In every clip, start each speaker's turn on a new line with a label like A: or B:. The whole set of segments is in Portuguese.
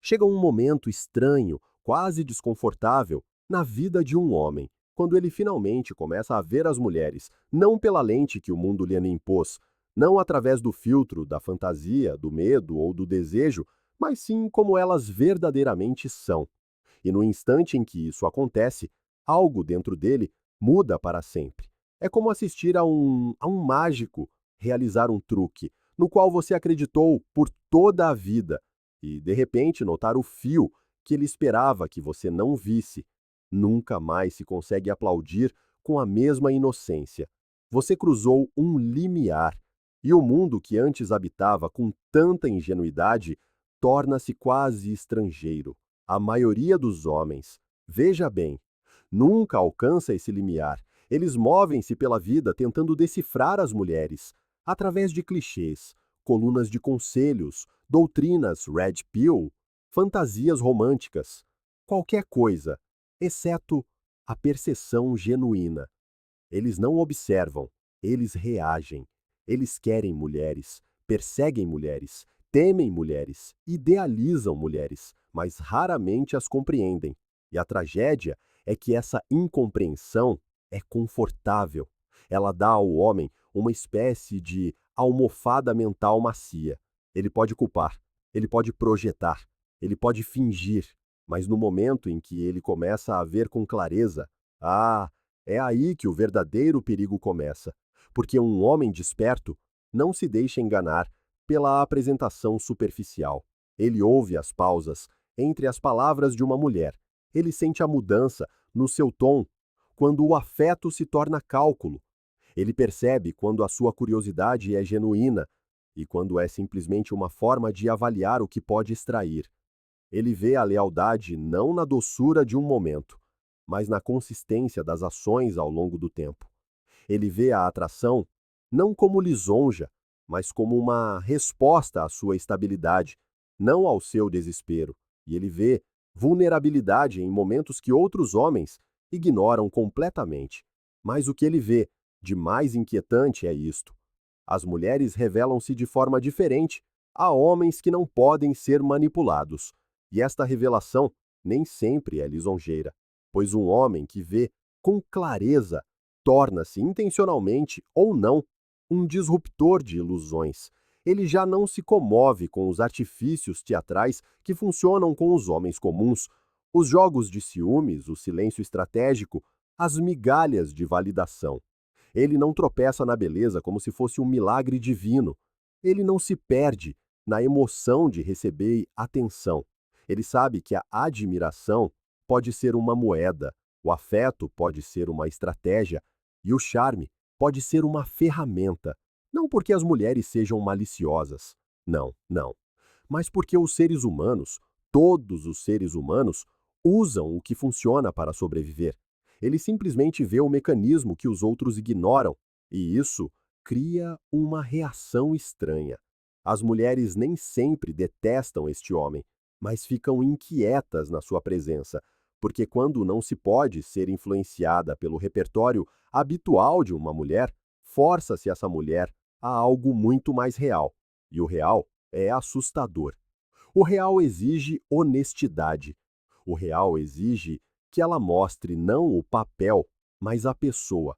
A: Chega um momento estranho, quase desconfortável, na vida de um homem, quando ele finalmente começa a ver as mulheres, não pela lente que o mundo lhe impôs, não através do filtro da fantasia, do medo ou do desejo, mas sim como elas verdadeiramente são. E no instante em que isso acontece, algo dentro dele muda para sempre. É como assistir a um mágico realizar um truque, no qual você acreditou por toda a vida, e de repente notar o fio que ele esperava que você não visse. Nunca mais se consegue aplaudir com a mesma inocência. Você cruzou um limiar, e o mundo que antes habitava com tanta ingenuidade torna-se quase estrangeiro. A maioria dos homens, veja bem, nunca alcança esse limiar. Eles movem-se pela vida tentando decifrar as mulheres, através de clichês, colunas de conselhos, doutrinas red pill, fantasias românticas, qualquer coisa, exceto a percepção genuína. Eles não observam, eles reagem. Eles querem mulheres, perseguem mulheres, temem mulheres, idealizam mulheres, mas raramente as compreendem. E a tragédia é que essa incompreensão é confortável. Ela dá ao homem uma espécie de almofada mental macia. Ele pode culpar, ele pode projetar, ele pode fingir, mas no momento em que ele começa a ver com clareza, ah, é aí que o verdadeiro perigo começa, porque um homem desperto não se deixa enganar pela apresentação superficial. Ele ouve as pausas entre as palavras de uma mulher. Ele sente a mudança no seu tom quando o afeto se torna cálculo. Ele percebe quando a sua curiosidade é genuína e quando é simplesmente uma forma de avaliar o que pode extrair. Ele vê a lealdade não na doçura de um momento, mas na consistência das ações ao longo do tempo. Ele vê a atração não como lisonja, mas como uma resposta à sua estabilidade, não ao seu desespero. E ele vê vulnerabilidade em momentos que outros homens ignoram completamente. Mas o que ele vê de mais inquietante é isto: as mulheres revelam-se de forma diferente a homens que não podem ser manipulados. E esta revelação nem sempre é lisonjeira, pois um homem que vê com clareza torna-se intencionalmente ou não um disruptor de ilusões. Ele já não se comove com os artifícios teatrais que funcionam com os homens comuns, os jogos de ciúmes, o silêncio estratégico, as migalhas de validação. Ele não tropeça na beleza como se fosse um milagre divino. Ele não se perde na emoção de receber atenção. Ele sabe que a admiração pode ser uma moeda, o afeto pode ser uma estratégia e o charme pode ser uma ferramenta. Não porque as mulheres sejam maliciosas. Não, não. Mas porque os seres humanos, todos os seres humanos, usam o que funciona para sobreviver. Ele simplesmente vê o mecanismo que os outros ignoram, e isso cria uma reação estranha. As mulheres nem sempre detestam este homem, mas ficam inquietas na sua presença, porque quando não se pode ser influenciada pelo repertório habitual de uma mulher, força-se essa mulher a algo muito mais real. E o real é assustador. O real exige honestidade. O real exige que ela mostre não o papel, mas a pessoa.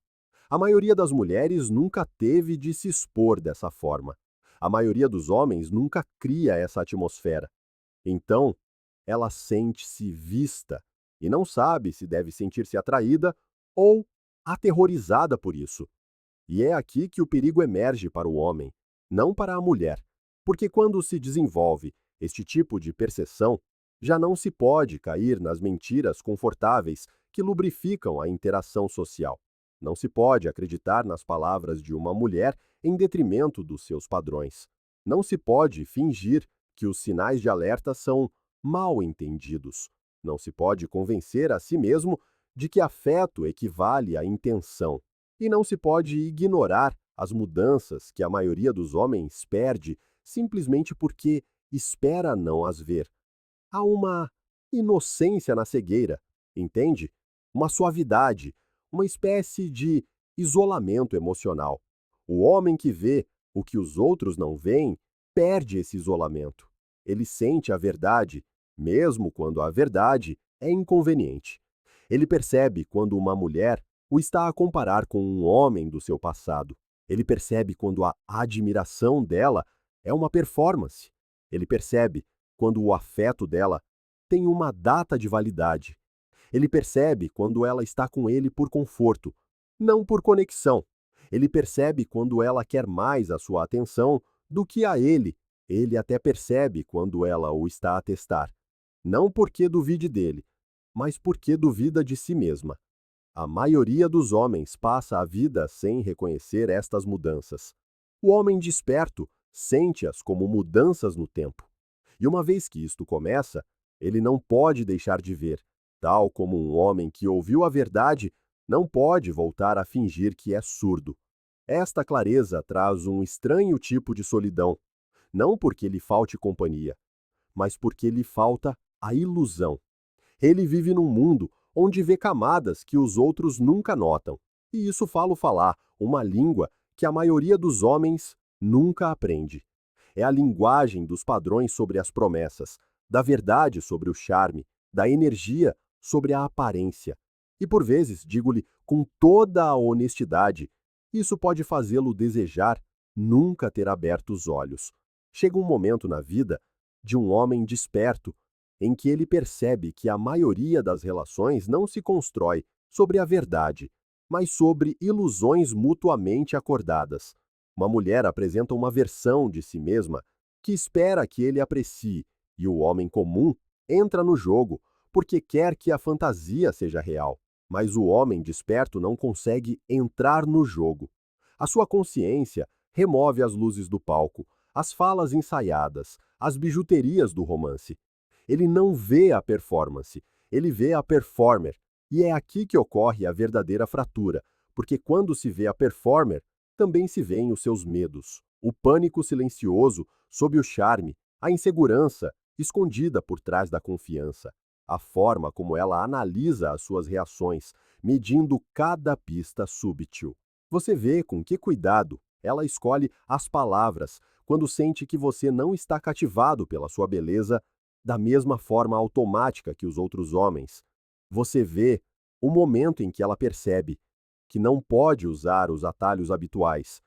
A: A maioria das mulheres nunca teve de se expor dessa forma. A maioria dos homens nunca cria essa atmosfera. Então, ela sente-se vista e não sabe se deve sentir-se atraída ou aterrorizada por isso. E é aqui que o perigo emerge para o homem, não para a mulher, porque quando se desenvolve este tipo de percepção, já não se pode cair nas mentiras confortáveis que lubrificam a interação social. Não se pode acreditar nas palavras de uma mulher em detrimento dos seus padrões. Não se pode fingir que os sinais de alerta são mal entendidos. Não se pode convencer a si mesmo de que afeto equivale à intenção. E não se pode ignorar as mudanças que a maioria dos homens perde simplesmente porque espera não as ver. Há uma inocência na cegueira, entende? Uma suavidade, uma espécie de isolamento emocional. O homem que vê o que os outros não veem perde esse isolamento. Ele sente a verdade, mesmo quando a verdade é inconveniente. Ele percebe quando uma mulher o está a comparar com um homem do seu passado. Ele percebe quando a admiração dela é uma performance. Ele percebe quando o afeto dela tem uma data de validade. Ele percebe quando ela está com ele por conforto, não por conexão. Ele percebe quando ela quer mais a sua atenção do que a ele. Ele até percebe quando ela o está a testar. Não porque duvide dele, mas porque duvida de si mesma. A maioria dos homens passa a vida sem reconhecer estas mudanças. O homem desperto sente-as como mudanças no tempo. E uma vez que isto começa, ele não pode deixar de ver, tal como um homem que ouviu a verdade não pode voltar a fingir que é surdo. Esta clareza traz um estranho tipo de solidão, não porque lhe falte companhia, mas porque lhe falta a ilusão. Ele vive num mundo onde vê camadas que os outros nunca notam. E isso falo falar, uma língua que a maioria dos homens nunca aprende. É a linguagem dos padrões sobre as promessas, da verdade sobre o charme, da energia sobre a aparência. E por vezes, digo-lhe com toda a honestidade, isso pode fazê-lo desejar nunca ter aberto os olhos. Chega um momento na vida de um homem desperto em que ele percebe que a maioria das relações não se constrói sobre a verdade, mas sobre ilusões mutuamente acordadas. Uma mulher apresenta uma versão de si mesma que espera que ele aprecie, e o homem comum entra no jogo porque quer que a fantasia seja real. Mas o homem desperto não consegue entrar no jogo. A sua consciência remove as luzes do palco, as falas ensaiadas, as bijuterias do romance. Ele não vê a performance, ele vê a performer. E é aqui que ocorre a verdadeira fratura, porque quando se vê a performer, também se vêem os seus medos, o pânico silencioso sob o charme, a insegurança escondida por trás da confiança, a forma como ela analisa as suas reações, medindo cada pista súbil. Você vê com que cuidado ela escolhe as palavras quando sente que você não está cativado pela sua beleza da mesma forma automática que os outros homens. Você vê o momento em que ela percebe que não pode usar os atalhos habituais,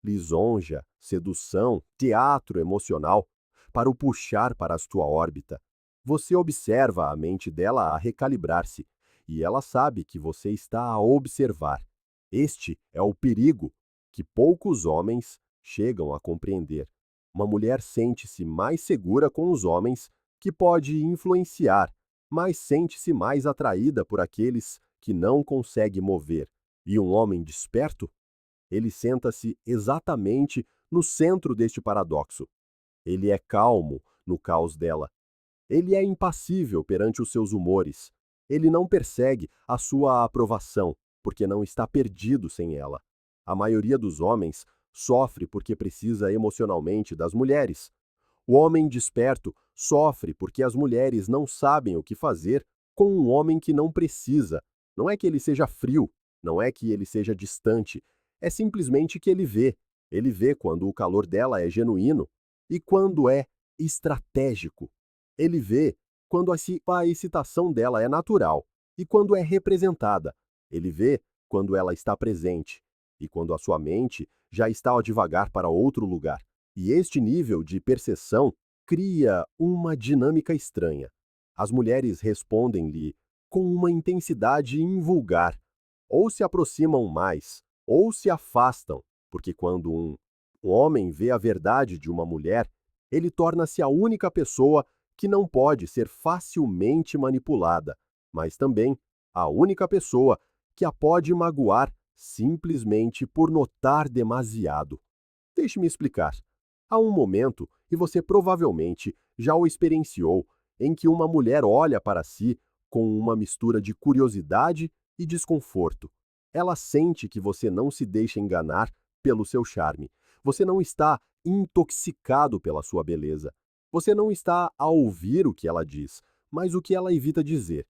A: lisonja, sedução, teatro emocional, para o puxar para a sua órbita. Você observa a mente dela a recalibrar-se, e ela sabe que você está a observar. Este é o perigo que poucos homens chegam a compreender. Uma mulher sente-se mais segura com os homens que pode influenciar, mas sente-se mais atraída por aqueles que não consegue mover. E um homem desperto? Ele senta-se exatamente no centro deste paradoxo. Ele é calmo no caos dela. Ele é impassível perante os seus humores. Ele não persegue a sua aprovação, porque não está perdido sem ela. A maioria dos homens sofre porque precisa emocionalmente das mulheres. O homem desperto sofre porque as mulheres não sabem o que fazer com um homem que não precisa. Não é que ele seja frio, não é que ele seja distante, é simplesmente que ele vê. Ele vê quando o calor dela é genuíno e quando é estratégico. Ele vê quando a excitação dela é natural e quando é representada. Ele vê quando ela está presente e quando a sua mente já está a divagar para outro lugar. E este nível de percepção cria uma dinâmica estranha. As mulheres respondem-lhe com uma intensidade invulgar, ou se aproximam mais, ou se afastam, porque quando um homem vê a verdade de uma mulher, ele torna-se a única pessoa que não pode ser facilmente manipulada, mas também a única pessoa que a pode magoar simplesmente por notar demasiado. Deixe-me explicar. Há um momento, e você provavelmente já o experienciou, em que uma mulher olha para si com uma mistura de curiosidade e desconforto. Ela sente que você não se deixa enganar pelo seu charme. Você não está intoxicado pela sua beleza. Você não está a ouvir o que ela diz, mas o que ela evita dizer.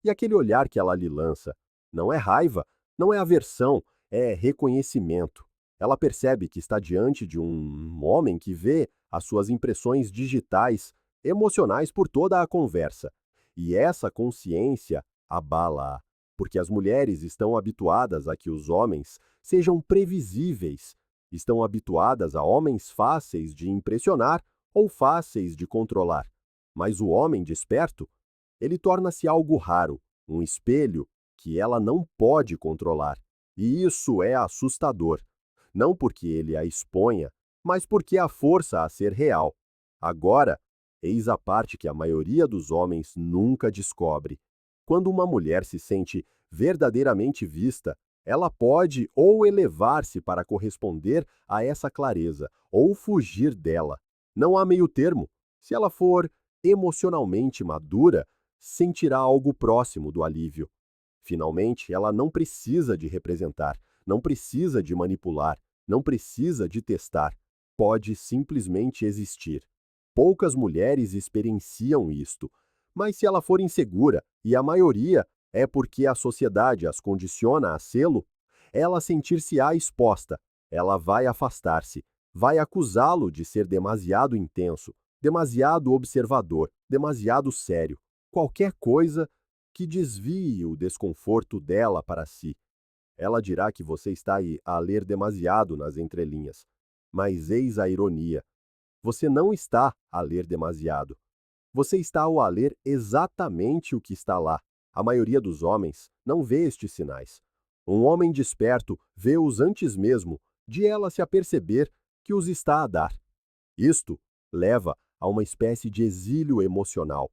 A: E aquele olhar que ela lhe lança não é raiva, não é aversão, é reconhecimento. Ela percebe que está diante de um homem que vê as suas impressões digitais emocionais por toda a conversa. E essa consciência abala-a, porque as mulheres estão habituadas a que os homens sejam previsíveis, estão habituadas a homens fáceis de impressionar ou fáceis de controlar. Mas o homem desperto, ele torna-se algo raro, um espelho que ela não pode controlar. E isso é assustador, não porque ele a exponha, mas porque a força a ser real. Agora, eis a parte que a maioria dos homens nunca descobre. Quando uma mulher se sente verdadeiramente vista, ela pode ou elevar-se para corresponder a essa clareza, ou fugir dela. Não há meio termo. Se ela for emocionalmente madura, sentirá algo próximo do alívio. Finalmente, ela não precisa de representar, não precisa de manipular, não precisa de testar. Pode simplesmente existir. Poucas mulheres experienciam isto, mas se ela for insegura, e a maioria é porque a sociedade as condiciona a sê-lo, ela sentir-se-á exposta, ela vai afastar-se, vai acusá-lo de ser demasiado intenso, demasiado observador, demasiado sério, qualquer coisa que desvie o desconforto dela para si. Ela dirá que você está aí a ler demasiado nas entrelinhas. Mas eis a ironia. Você não está a ler demasiado. Você está a ler exatamente o que está lá. A maioria dos homens não vê estes sinais. Um homem desperto vê-os antes mesmo de ela se aperceber que os está a dar. Isto leva a uma espécie de exílio emocional,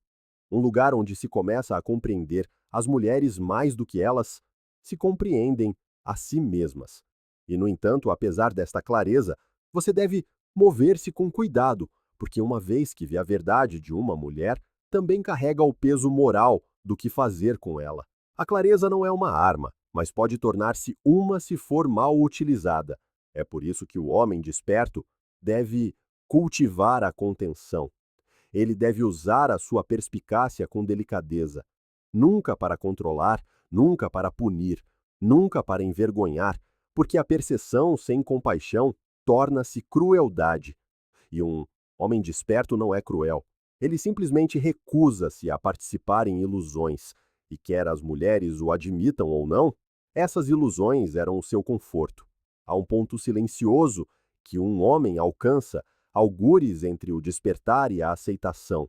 A: um lugar onde se começa a compreender as mulheres mais do que elas se compreendem a si mesmas. E, no entanto, apesar desta clareza, você deve mover-se com cuidado, porque uma vez que vê a verdade de uma mulher, também carrega o peso moral do que fazer com ela. A clareza não é uma arma, mas pode tornar-se uma se for mal utilizada. É por isso que o homem desperto deve cultivar a contenção. Ele deve usar a sua perspicácia com delicadeza, nunca para controlar, nunca para punir, nunca para envergonhar, porque a perseção sem compaixão torna-se crueldade. E um homem desperto não é cruel. Ele simplesmente recusa-se a participar em ilusões, e quer as mulheres o admitam ou não, essas ilusões eram o seu conforto. Há um ponto silencioso que um homem alcança, algures entre o despertar e a aceitação,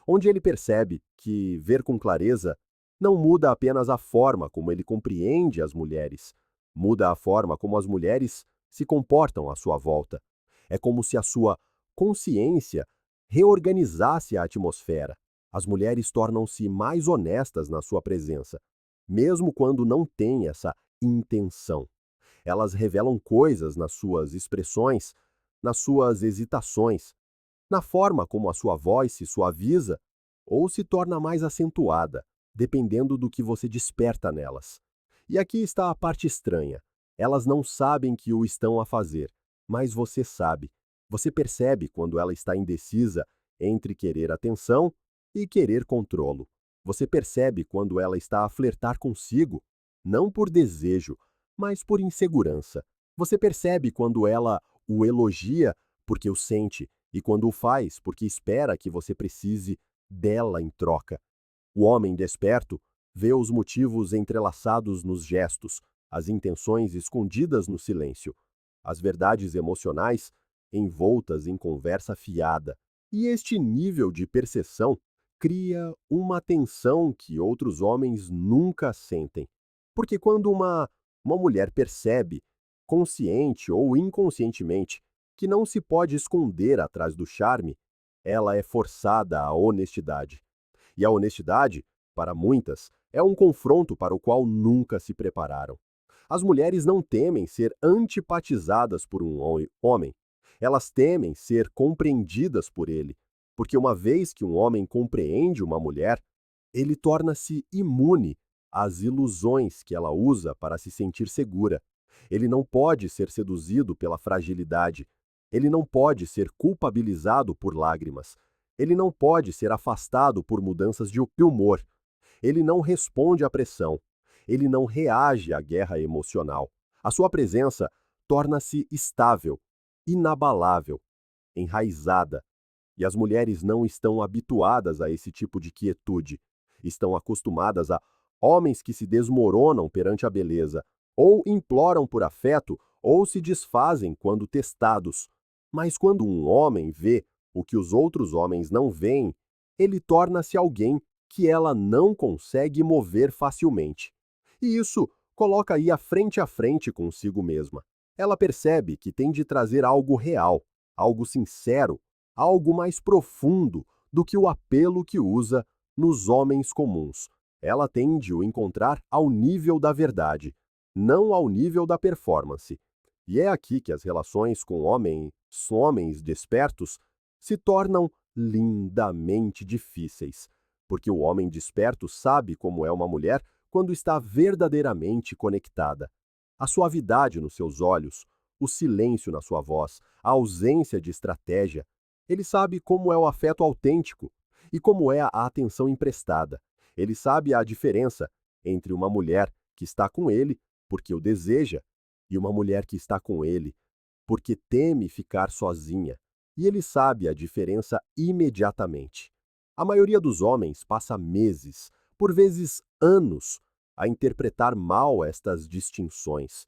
A: onde ele percebe que ver com clareza não muda apenas a forma como ele compreende as mulheres, muda a forma como as mulheres se comportam à sua volta. É como se a sua consciência reorganizasse a atmosfera. As mulheres tornam-se mais honestas na sua presença, mesmo quando não têm essa intenção. Elas revelam coisas nas suas expressões, nas suas hesitações, na forma como a sua voz se suaviza ou se torna mais acentuada, dependendo do que você desperta nelas. E aqui está a parte estranha. Elas não sabem que o estão a fazer, mas você sabe. Você percebe quando ela está indecisa entre querer atenção e querer controlo. Você percebe quando ela está a flertar consigo, não por desejo, mas por insegurança. Você percebe quando ela o elogia porque o sente e quando o faz porque espera que você precise dela em troca. O homem desperto vê os motivos entrelaçados nos gestos, as intenções escondidas no silêncio, as verdades emocionais envoltas em conversa fiada. E este nível de percepção cria uma tensão que outros homens nunca sentem. Porque quando uma mulher percebe, consciente ou inconscientemente, que não se pode esconder atrás do charme, ela é forçada à honestidade. E a honestidade, para muitas, é um confronto para o qual nunca se prepararam. As mulheres não temem ser antipatizadas por um homem. Elas temem ser compreendidas por ele, porque uma vez que um homem compreende uma mulher, ele torna-se imune às ilusões que ela usa para se sentir segura. Ele não pode ser seduzido pela fragilidade. Ele não pode ser culpabilizado por lágrimas. Ele não pode ser afastado por mudanças de humor. Ele não responde à pressão. Ele não reage à guerra emocional. A sua presença torna-se estável, inabalável, enraizada. E as mulheres não estão habituadas a esse tipo de quietude. Estão acostumadas a homens que se desmoronam perante a beleza, ou imploram por afeto, ou se desfazem quando testados. Mas quando um homem vê o que os outros homens não veem, ele torna-se alguém que ela não consegue mover facilmente. E isso coloca aí a frente consigo mesma. Ela percebe que tem de trazer algo real, algo sincero, algo mais profundo do que o apelo que usa nos homens comuns. Ela tem de o encontrar ao nível da verdade, não ao nível da performance. E é aqui que as relações com homens despertos se tornam lindamente difíceis, porque o homem desperto sabe como é uma mulher quando está verdadeiramente conectada. A suavidade nos seus olhos, o silêncio na sua voz, a ausência de estratégia. Ele sabe como é o afeto autêntico e como é a atenção emprestada. Ele sabe a diferença entre uma mulher que está com ele porque o deseja e uma mulher que está com ele porque teme ficar sozinha. E ele sabe a diferença imediatamente. A maioria dos homens passa meses, por vezes anos, a interpretar mal estas distinções.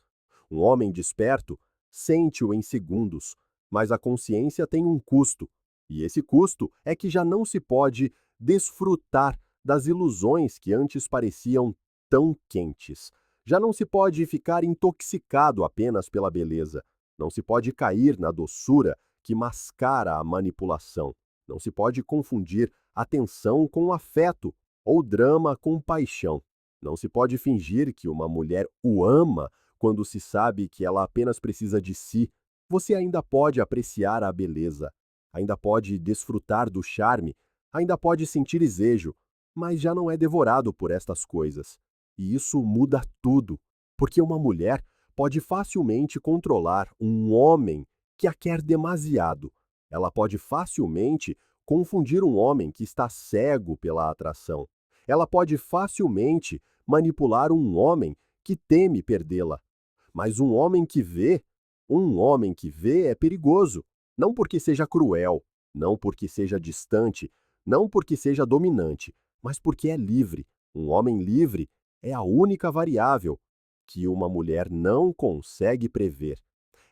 A: Um homem desperto sente-o em segundos, mas a consciência tem um custo, e esse custo é que já não se pode desfrutar das ilusões que antes pareciam tão quentes. Já não se pode ficar intoxicado apenas pela beleza. Não se pode cair na doçura que mascara a manipulação. Não se pode confundir atenção com afeto ou drama com paixão. Não se pode fingir que uma mulher o ama quando se sabe que ela apenas precisa de si. Você ainda pode apreciar a beleza, ainda pode desfrutar do charme, ainda pode sentir desejo, mas já não é devorado por estas coisas. E isso muda tudo, porque uma mulher pode facilmente controlar um homem que a quer demasiado. Ela pode facilmente confundir um homem que está cego pela atração. Ela pode facilmente manipular um homem que teme perdê-la. Mas um homem que vê é perigoso, não porque seja cruel, não porque seja distante, não porque seja dominante, mas porque é livre. Um homem livre é a única variável que uma mulher não consegue prever.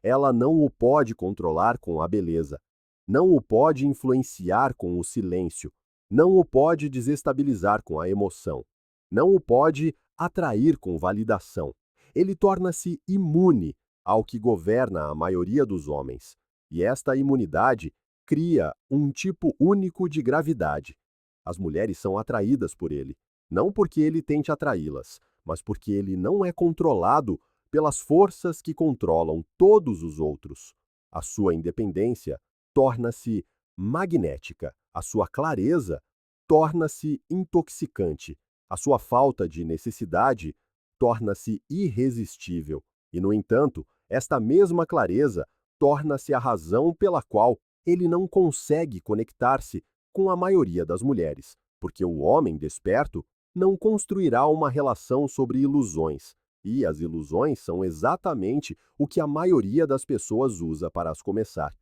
A: Ela não o pode controlar com a beleza, não o pode influenciar com o silêncio, não o pode desestabilizar com a emoção, não o pode atrair com validação. Ele torna-se imune ao que governa a maioria dos homens. E esta imunidade cria um tipo único de gravidade. As mulheres são atraídas por ele, não porque ele tente atraí-las, mas porque ele não é controlado pelas forças que controlam todos os outros. A sua independência torna-se magnética, a sua clareza torna-se intoxicante, a sua falta de necessidade torna-se irresistível. E, no entanto, esta mesma clareza torna-se a razão pela qual ele não consegue conectar-se com a maioria das mulheres, porque o homem desperto não construirá uma relação sobre ilusões, e as ilusões são exatamente o que a maioria das pessoas usa para as começar.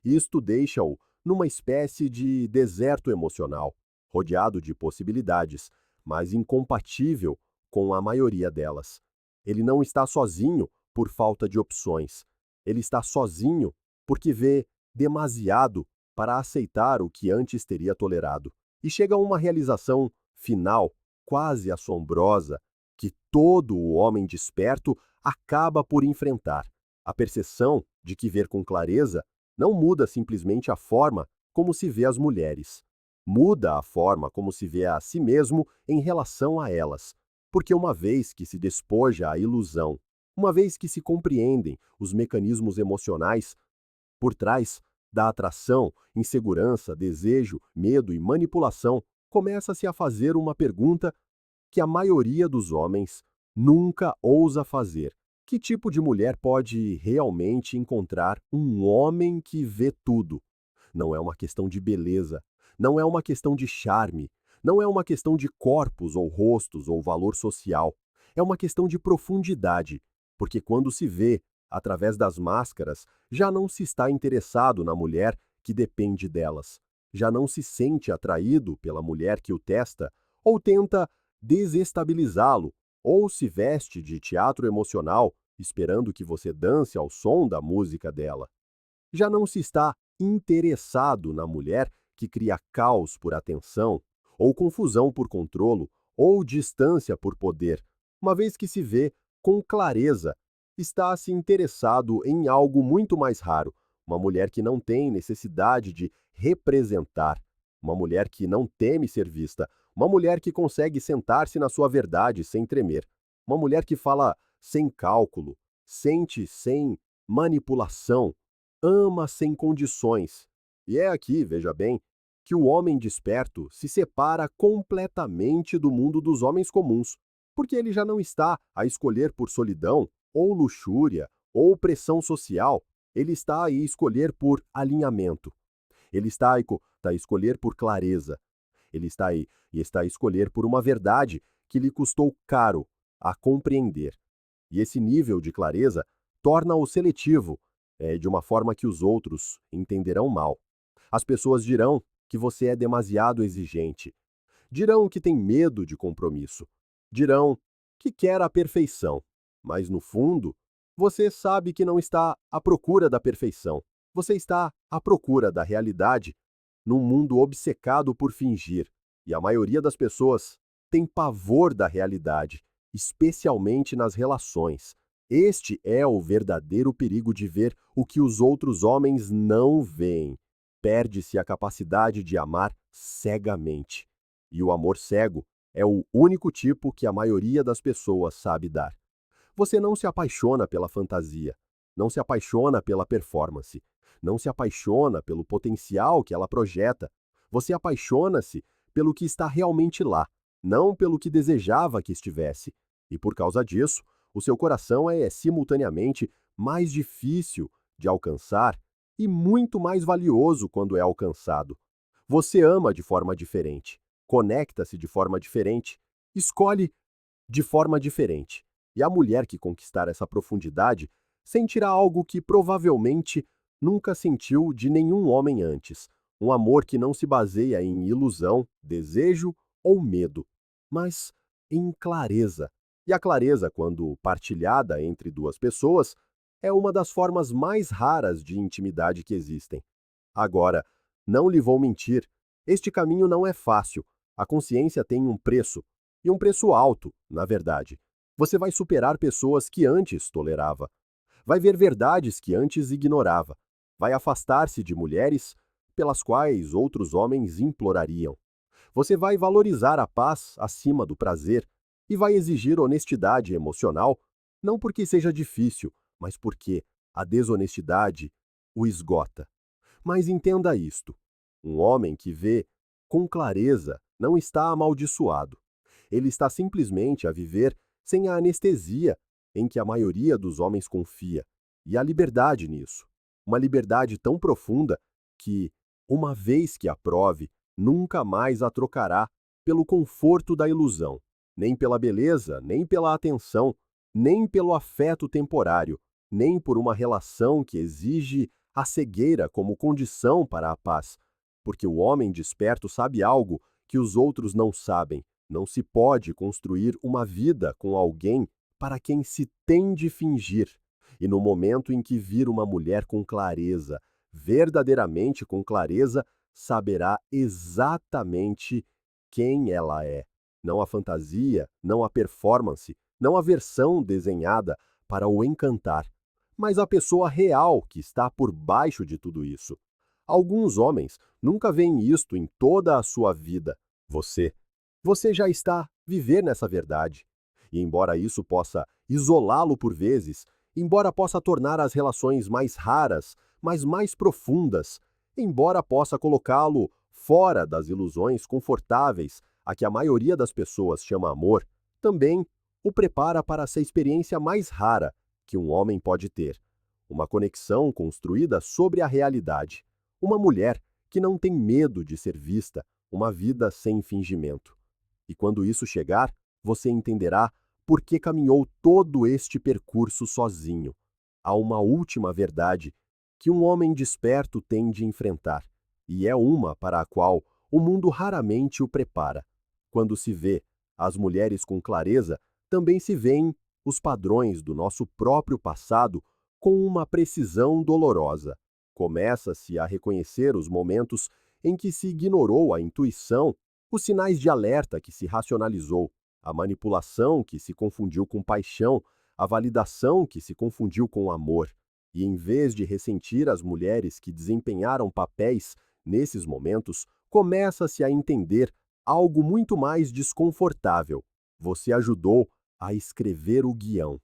A: Isto deixa-o numa espécie de deserto emocional, rodeado de possibilidades, mas incompatível com a maioria delas. Ele não está sozinho por falta de opções. Ele está sozinho porque vê demasiado para aceitar o que antes teria tolerado. E chega a uma realização final, quase assombrosa, que todo o homem desperto acaba por enfrentar. A percepção de que ver com clareza não muda simplesmente a forma como se vê as mulheres. Muda a forma como se vê a si mesmo em relação a elas. Porque uma vez que se despoja a ilusão, uma vez que se compreendem os mecanismos emocionais por trás da atração, insegurança, desejo, medo e manipulação, começa-se a fazer uma pergunta que a maioria dos homens nunca ousa fazer. Que tipo de mulher pode realmente encontrar um homem que vê tudo? Não é uma questão de beleza, não é uma questão de charme, não é uma questão de corpos ou rostos ou valor social. É uma questão de profundidade, porque quando se vê através das máscaras, já não se está interessado na mulher que depende delas. já não se sente atraído pela mulher que o testa ou tenta desestabilizá-lo, ou se veste de teatro emocional, esperando que você dance ao som da música dela. Já não se está interessado na mulher que cria caos por atenção, ou confusão por controlo, ou distância por poder, uma vez que se vê com clareza, está se interessado em algo muito mais raro, uma mulher que não tem necessidade de representar, uma mulher que não teme ser vista, uma mulher que consegue sentar-se na sua verdade sem tremer, uma mulher que fala sem cálculo, sente sem manipulação, ama sem condições. E é aqui, veja bem, que o homem desperto se separa completamente do mundo dos homens comuns, porque ele já não está a escolher por solidão, ou luxúria, ou pressão social, ele está a escolher por alinhamento. Ele está a escolher por clareza. Ele está aí e está a escolher por uma verdade que lhe custou caro a compreender. E esse nível de clareza torna-o seletivo, de uma forma que os outros entenderão mal. As pessoas dirão que você é demasiado exigente. Dirão que tem medo de compromisso. Dirão que quer a perfeição. Mas, no fundo, você sabe que não está à procura da perfeição. Você está à procura da realidade num mundo obcecado por fingir. E a maioria das pessoas tem pavor da realidade, especialmente nas relações. Este é o verdadeiro perigo de ver o que os outros homens não veem. Perde-se a capacidade de amar cegamente. E o amor cego é o único tipo que a maioria das pessoas sabe dar. Você não se apaixona pela fantasia, não se apaixona pela performance, não se apaixona pelo potencial que ela projeta. Você apaixona-se pelo que está realmente lá, não pelo que desejava que estivesse. E por causa disso, o seu coração é simultaneamente mais difícil de alcançar e muito mais valioso quando é alcançado. Você ama de forma diferente, conecta-se de forma diferente, escolhe de forma diferente. E a mulher que conquistar essa profundidade sentirá algo que provavelmente nunca sentiu de nenhum homem antes. Um amor que não se baseia em ilusão, desejo ou medo, mas em clareza. E a clareza, quando partilhada entre duas pessoas, é uma das formas mais raras de intimidade que existem. Agora, não lhe vou mentir, este caminho não é fácil. A consciência tem um preço, e um preço alto, na verdade. Você vai superar pessoas que antes tolerava. Vai ver verdades que antes ignorava. Vai afastar-se de mulheres pelas quais outros homens implorariam. Você vai valorizar a paz acima do prazer e vai exigir honestidade emocional, não porque seja difícil, mas porque a desonestidade o esgota. Mas entenda isto: um homem que vê com clareza não está amaldiçoado. Ele está simplesmente a viver sem a anestesia em que a maioria dos homens confia, e a liberdade nisso. Uma liberdade tão profunda que, uma vez que a prove, nunca mais a trocará pelo conforto da ilusão, nem pela beleza, nem pela atenção, nem pelo afeto temporário, nem por uma relação que exige a cegueira como condição para a paz, porque o homem desperto sabe algo que os outros não sabem. Não se pode construir uma vida com alguém para quem se tem de fingir. E no momento em que vir uma mulher com clareza, verdadeiramente com clareza, saberá exatamente quem ela é. Não a fantasia, não a performance, não a versão desenhada para o encantar, mas a pessoa real que está por baixo de tudo isso. Alguns homens nunca veem isto em toda a sua vida. Você já está a viver nessa verdade. E embora isso possa isolá-lo por vezes, embora possa tornar as relações mais raras, mas mais profundas, embora possa colocá-lo fora das ilusões confortáveis a que a maioria das pessoas chama amor, também o prepara para essa experiência mais rara que um homem pode ter. Uma conexão construída sobre a realidade. Uma mulher que não tem medo de ser vista, uma vida sem fingimento. E quando isso chegar, você entenderá por que caminhou todo este percurso sozinho. Há uma última verdade que um homem desperto tem de enfrentar. e é uma para a qual o mundo raramente o prepara. Quando se vê as mulheres com clareza, também se veem os padrões do nosso próprio passado com uma precisão dolorosa. Começa-se a reconhecer os momentos em que se ignorou a intuição, os sinais de alerta que se racionalizou, a manipulação que se confundiu com paixão, a validação que se confundiu com amor. E em vez de ressentir as mulheres que desempenharam papéis nesses momentos, começa-se a entender algo muito mais desconfortável. Você ajudou a escrever o guião.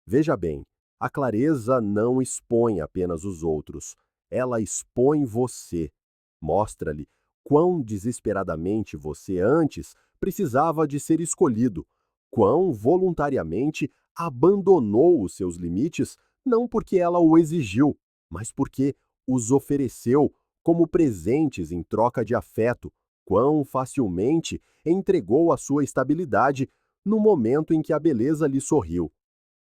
A: Veja bem, a clareza não expõe apenas os outros, ela expõe você. Mostra-lhe quão desesperadamente você antes precisava de ser escolhido, quão voluntariamente abandonou os seus limites, não porque ela o exigiu, mas porque os ofereceu como presentes em troca de afeto, quão facilmente entregou a sua estabilidade no momento em que a beleza lhe sorriu.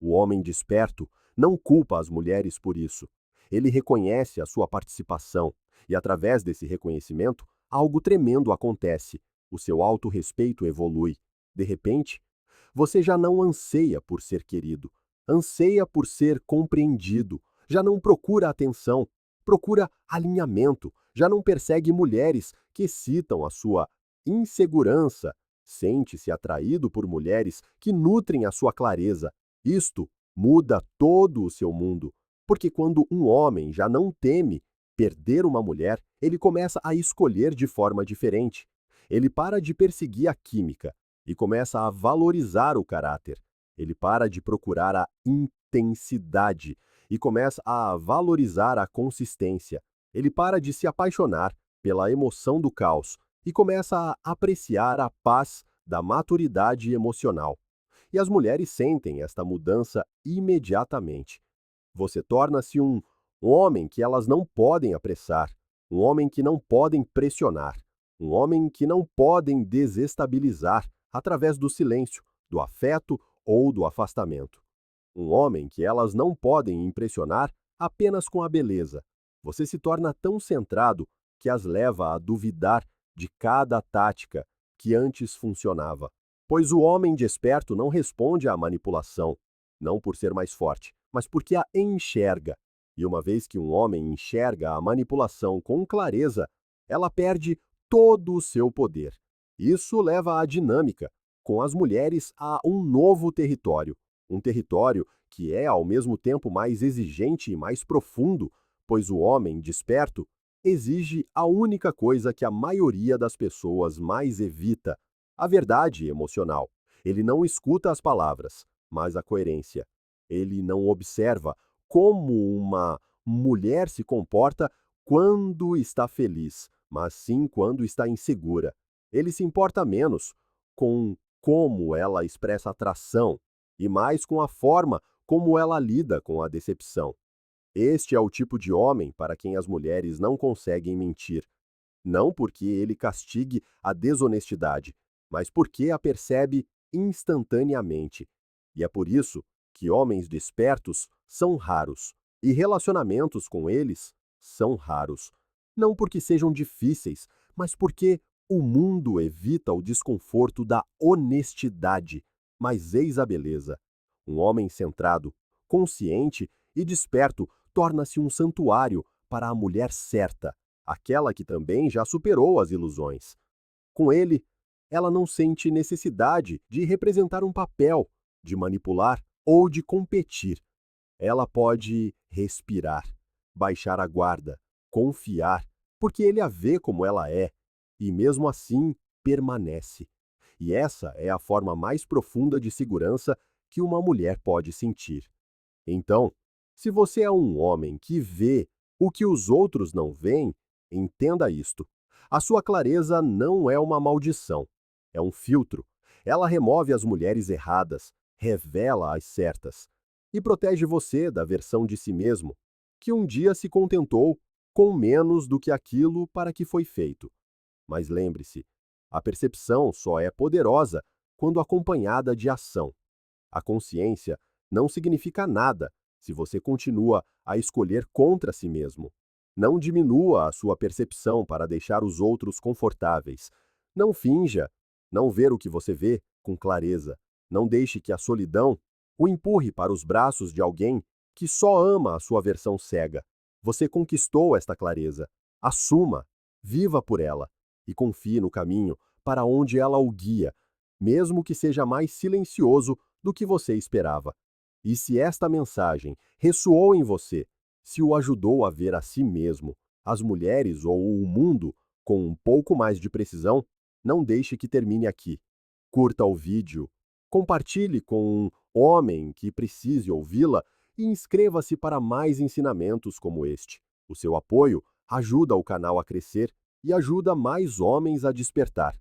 A: O homem desperto não culpa as mulheres por isso. Ele reconhece a sua participação e, através desse reconhecimento, algo tremendo acontece. O seu autorrespeito evolui. De repente, você já não anseia por ser querido, anseia por ser compreendido, já não procura atenção, procura alinhamento, já não persegue mulheres que citam a sua insegurança, sente-se atraído por mulheres que nutrem a sua clareza. Isto muda todo o seu mundo, porque quando um homem já não teme perder uma mulher, ele começa a escolher de forma diferente. Ele para de perseguir a química e começa a valorizar o caráter. Ele para de procurar a intensidade e começa a valorizar a consistência. Ele para de se apaixonar pela emoção do caos e começa a apreciar a paz da maturidade emocional. E as mulheres sentem esta mudança imediatamente. Você torna-se um homem que elas não podem apressar, um homem que não podem pressionar, um homem que não podem desestabilizar através do silêncio, do afeto ou do afastamento. Um homem que elas não podem impressionar apenas com a beleza. Você se torna tão centrado que as leva a duvidar de cada tática que antes funcionava. Pois o homem desperto não responde à manipulação, não por ser mais forte, mas porque a enxerga. E uma vez que um homem enxerga a manipulação com clareza, ela perde todo o seu poder. Isso leva à dinâmica, com as mulheres a um novo território. Um território que é ao mesmo tempo mais exigente e mais profundo, pois o homem desperto exige a única coisa que a maioria das pessoas mais evita: a verdade emocional. Ele não escuta as palavras, mas a coerência. Ele não observa como uma mulher se comporta quando está feliz, mas sim quando está insegura. Ele se importa menos com como ela expressa atração e mais com a forma como ela lida com a decepção. Este é o tipo de homem para quem as mulheres não conseguem mentir. Não porque ele castigue a desonestidade, mas porque a percebe instantaneamente. E é por isso que homens despertos são raros e relacionamentos com eles são raros. Não porque sejam difíceis, mas porque o mundo evita o desconforto da honestidade. Mas eis a beleza. Um homem centrado, consciente e desperto torna-se um santuário para a mulher certa, aquela que também já superou as ilusões. Com ele, ela não sente necessidade de representar um papel, de manipular ou de competir. Ela pode respirar, baixar a guarda, confiar, porque ele a vê como ela é, e mesmo assim permanece. E essa é a forma mais profunda de segurança que uma mulher pode sentir. Então, se você é um homem que vê o que os outros não veem, entenda isto. A sua clareza não é uma maldição, é um filtro. Ela remove as mulheres erradas, revela as certas e protege você da versão de si mesmo que um dia se contentou com menos do que aquilo para que foi feito. Mas lembre-se, a percepção só é poderosa quando acompanhada de ação. A consciência não significa nada se você continua a escolher contra si mesmo. Não diminua a sua percepção para deixar os outros confortáveis. Não finja não ver o que você vê com clareza. Não deixe que a solidão o empurre para os braços de alguém que só ama a sua versão cega. Você conquistou esta clareza. Assuma, viva por ela e confie no caminho para onde ela o guia, mesmo que seja mais silencioso do que você esperava. E se esta mensagem ressoou em você, se o ajudou a ver a si mesmo, as mulheres ou o mundo com um pouco mais de precisão, não deixe que termine aqui. Curta o vídeo, compartilhe com um homem que precise ouvi-la e inscreva-se para mais ensinamentos como este. O seu apoio ajuda o canal a crescer e ajuda mais homens a despertar.